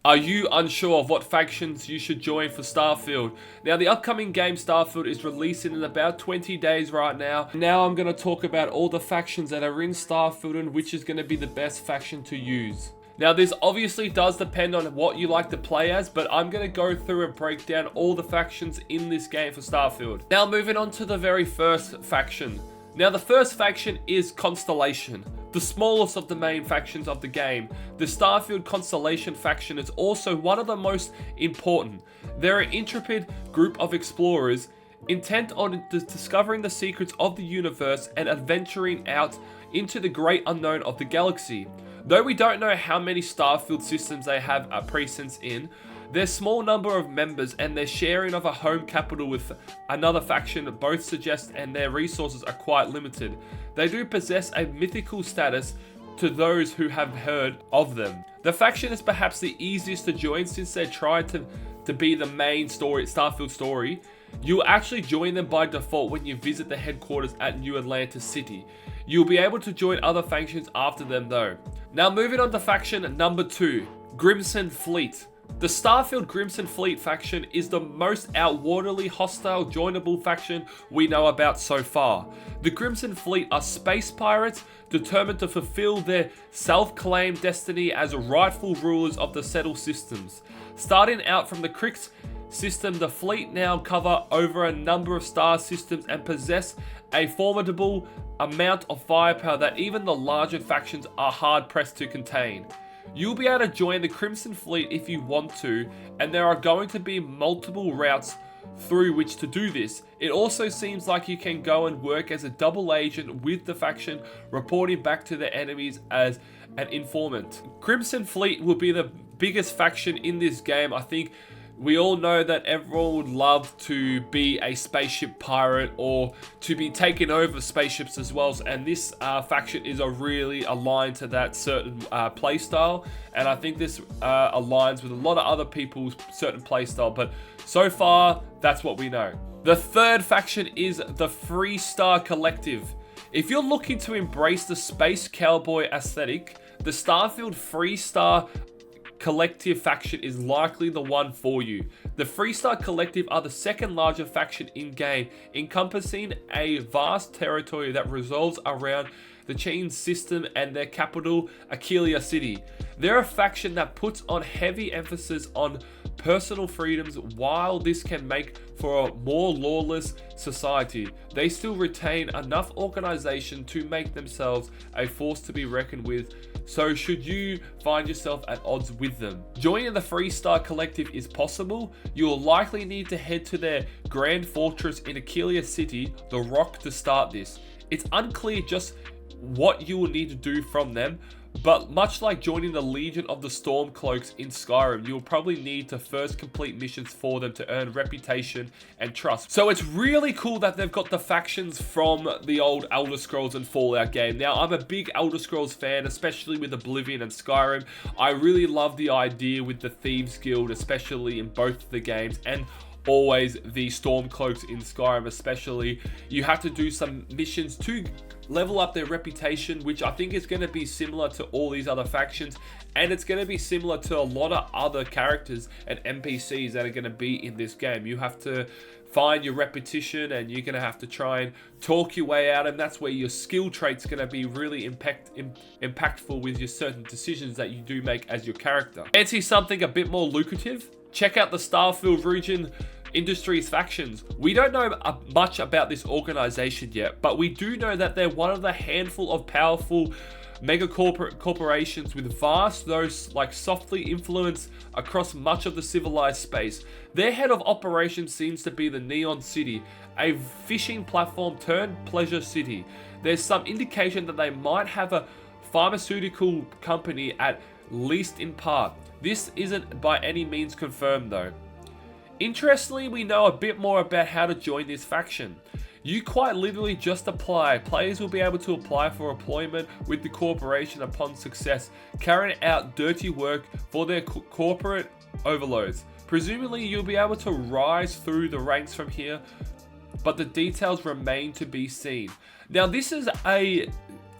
Are you unsure of what factions you should join for Starfield? Now, the upcoming game Starfield is releasing in about 20 days right now. Now I'm going to talk about all the factions that are in Starfield and which is going to be the best faction to use. Now, this obviously does depend on what you like to play as, but I'm going to go through and break down all the factions in this game for Starfield. Now, moving on to the very first faction. Now, the first faction is Constellation, the smallest of the main factions of the game. The Starfield Constellation faction is also one of the most important. They're an intrepid group of explorers intent on discovering the secrets of the universe and adventuring out into the great unknown of the galaxy. Though we don't know how many Starfield systems they have a presence in, their small number of members and their sharing of a home capital with another faction both suggest and their resources are quite limited. They do possess a mythical status to those who have heard of them. The faction is perhaps the easiest to join since they try to be the main Starfield story. You'll actually join them by default when you visit the headquarters at New Atlantis City. You'll be able to join other factions after them though. Now moving on to faction number 2, Crimson Fleet. The Starfield Crimson Fleet faction is the most outwardly hostile joinable faction we know about so far. The Crimson Fleet are space pirates determined to fulfill their self-claimed destiny as rightful rulers of the settled systems. Starting out from the Crix system, the fleet now cover over a number of star systems and possess a formidable amount of firepower that even the larger factions are hard pressed to contain. You'll be able to join the Crimson Fleet if you want to, and there are going to be multiple routes through which to do this. It also seems like you can go and work as a double agent with the faction, reporting back to the enemies as an informant. Crimson Fleet will be the biggest faction in this game. I think we all know that everyone would love to be a spaceship pirate or to be taking over spaceships as well. And this faction is really aligned to that certain playstyle. And I think this aligns with a lot of other people's certain playstyle. But so far, that's what we know. The third faction is the Freestar Collective. If you're looking to embrace the space cowboy aesthetic, the Starfield Freestar Collective faction is likely the one for you. The Freestar Collective are the second largest faction in game, encompassing a vast territory that revolves around the chain system and their capital, Aquilia City. They're a faction that puts on heavy emphasis on personal freedoms. While this can make for a more lawless society, they still retain enough organization to make themselves a force to be reckoned with. So should you find yourself at odds with them, joining the Freestar Collective is possible. You'll likely need to head to their grand fortress in Aquilia City, the Rock, to start this. It's unclear just what you will need to do from them, but much like joining the Legion of the Stormcloaks in Skyrim, you'll probably need to first complete missions for them to earn reputation and trust. So it's really cool that they've got the factions from the old Elder Scrolls and Fallout game. Now, I'm a big Elder Scrolls fan, especially with Oblivion and Skyrim. I really love the idea with the Thieves Guild, especially in both of the games, and always the Stormcloaks in Skyrim especially. You have to do some missions to level up their reputation, which I think is going to be similar to all these other factions, and it's going to be similar to a lot of other characters and NPCs that are going to be in this game. You have to find your repetition and you're going to have to try and talk your way out, and that's where your skill trait's going to be really impactful with your certain decisions that you do make as your character. Fancy something a bit more lucrative? Check out the Starfield region Industries factions. We don't know much about this organization yet, but we do know that they're one of the handful of powerful mega corporations with vast, those like softly influence across much of the civilized space. Their head of operations seems to be the Neon City, a fishing platform turned pleasure city. There's some indication that they might have a pharmaceutical company, at least in part. This isn't by any means confirmed though. Interestingly, we know a bit more about how to join this faction. You quite literally just apply. Players will be able to apply for employment with the corporation upon success, carrying out dirty work for their corporate overlords. Presumably, you'll be able to rise through the ranks from here, but the details remain to be seen. Now, this is a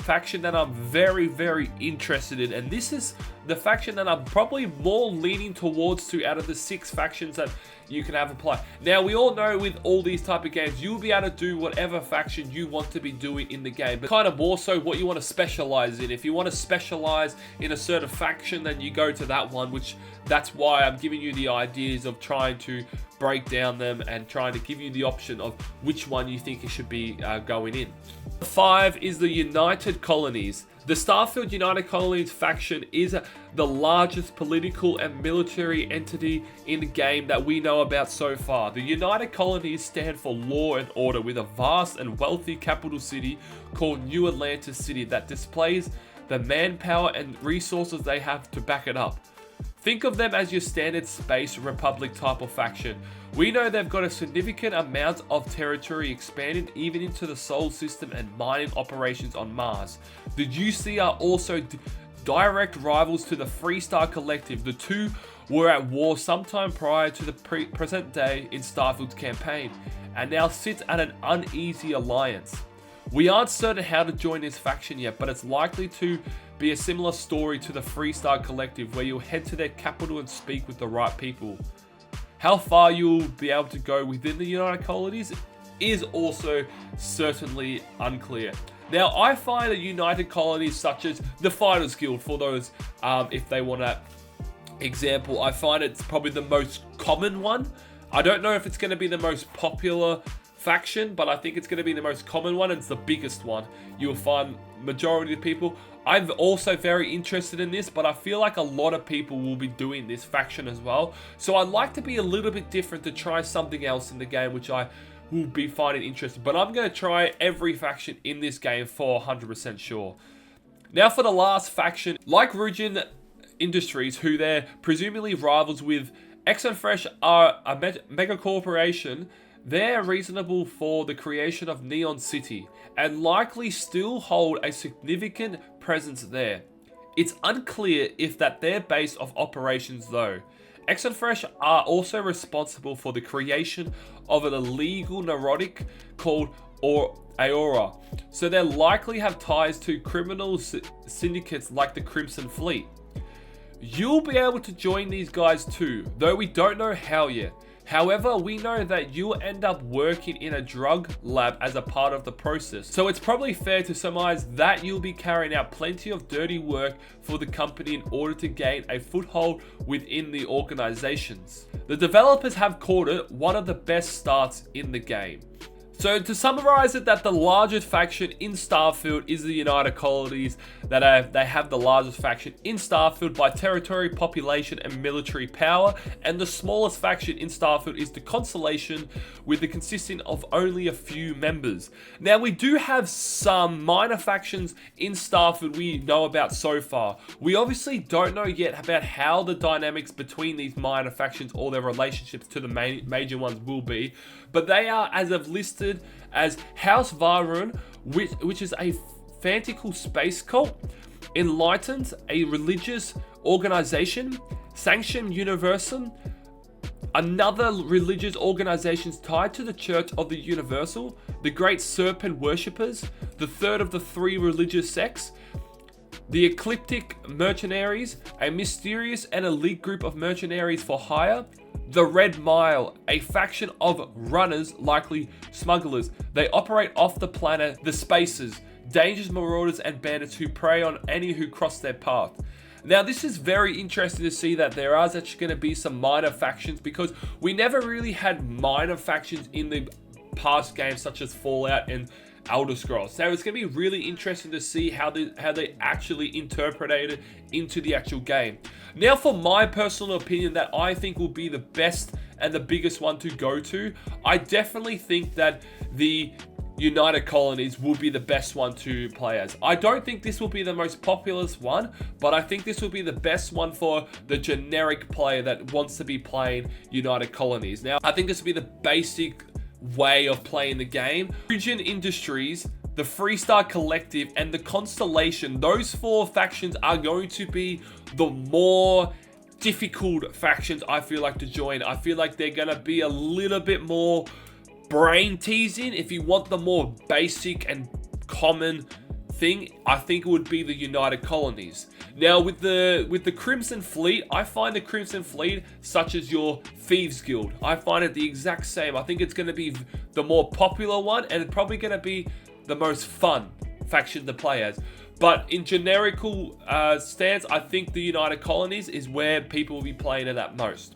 faction that I'm very, very interested in, and this is the faction that I'm probably more leaning towards to out of the 6 factions that you can have apply. Now, we all know with all these type of games, you'll be able to do whatever faction you want to be doing in the game, but kind of more so what you want to specialize in. If you want to specialize in a certain faction, then you go to that one, which that's why I'm giving you the ideas of trying to break down them and trying to give you the option of which one you think it should be going in. 5 is the United Colonies. The Starfield United Colonies faction is the largest political and military entity in the game that we know about so far. The United Colonies stand for law and order, with a vast and wealthy capital city called New Atlantis City that displays the manpower and resources they have to back it up. Think of them as your standard space republic type of faction. We know they've got a significant amount of territory expanded even into the Sol system and mining operations on Mars. The UC are also direct rivals to the Freestar Collective. The two were at war sometime prior to the present day in Starfield's campaign, and now sit at an uneasy alliance. We aren't certain how to join this faction yet, but it's likely to be a similar story to the Freestar Collective, where you'll head to their capital and speak with the right people. How far you'll be able to go within the United Colonies is also certainly unclear. Now, I find the United Colonies, such as the Fighters Guild, for those if they want to example, I find it's probably the most common one. I don't know if it's going to be the most popular faction, but I think it's going to be the most common one, and it's the biggest one. You'll find majority of people. I'm also very interested in this, but I feel like a lot of people will be doing this faction as well. So I'd like to be a little bit different, to try something else in the game, which I will be finding interesting. But I'm going to try every faction in this game for 100% sure. Now for the last faction, like Rugin Industries, who they're presumably rivals with, Exxonfresh are a mega corporation. They're reasonable for the creation of Neon City, and likely still hold a significant presence there. It's unclear if that's their base of operations though. Exxonfresh are also responsible for the creation of an illegal neurotic called Aura, so they likely have ties to criminal syndicates like the Crimson Fleet. You'll be able to join these guys too, though we don't know how yet. However, we know that you'll end up working in a drug lab as a part of the process. So it's probably fair to surmise that you'll be carrying out plenty of dirty work for the company in order to gain a foothold within the organizations. The developers have called it one of the best starts in the game. So to summarize it, that the largest faction in Starfield is the United Colonies, that they have the largest faction in Starfield by territory, population, and military power, and the smallest faction in Starfield is the Constellation, with the consisting of only a few members. Now, we do have some minor factions in Starfield we know about so far. We obviously don't know yet about how the dynamics between these minor factions or their relationships to the major ones will be, but they are, as of listed, as House Varun, which is a fanatical space cult, Enlightened, a religious organization, Sanctum Universum, another religious organization tied to the Church of the Universal, the Great Serpent Worshippers, the third of the 3 religious sects, the Ecliptic Mercenaries, a mysterious and elite group of mercenaries for hire, the Red Mile, a faction of runners, likely smugglers. They operate off the planet, the Spaces, dangerous marauders and bandits who prey on any who cross their path. Now, this is very interesting to see that there is actually going to be some minor factions, because we never really had minor factions in the past games such as Fallout and Elder Scrolls. So it's going to be really interesting to see how they actually interpreted it into the actual game. Now, for my personal opinion, that I think will be the best and the biggest one to go to, I definitely think that the United Colonies will be the best one to play as. I don't think this will be the most popular one, but I think this will be the best one for the generic player that wants to be playing United Colonies. Now, I think this will be the basic way of playing the game. Rugin Industries, the Freestar Collective, and the Constellation, those 4 factions are going to be the more difficult factions, I feel like, to join. I feel like they're going to be a little bit more brain teasing if you want the more basic and common thing, I think it would be the United Colonies. Now with the Crimson Fleet, I find the Crimson Fleet, such as your Thieves Guild, I find it the exact same. I think it's going to be the more popular one, and it's probably going to be the most fun faction to play as. But in generical stance, I think the United Colonies is where people will be playing it at most.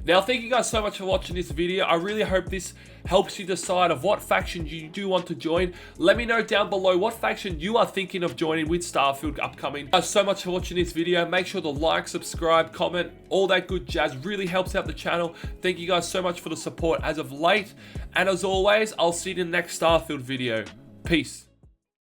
Now, thank you guys so much for watching this video. I really hope this helps you decide of what faction you do want to join. Let me know down below what faction you are thinking of joining with Starfield upcoming. Thank you so much for watching this video. Make sure to like, subscribe, comment, all that good jazz. Really helps out the channel. Thank you guys so much for the support as of late. And as always, I'll see you in the next Starfield video. Peace.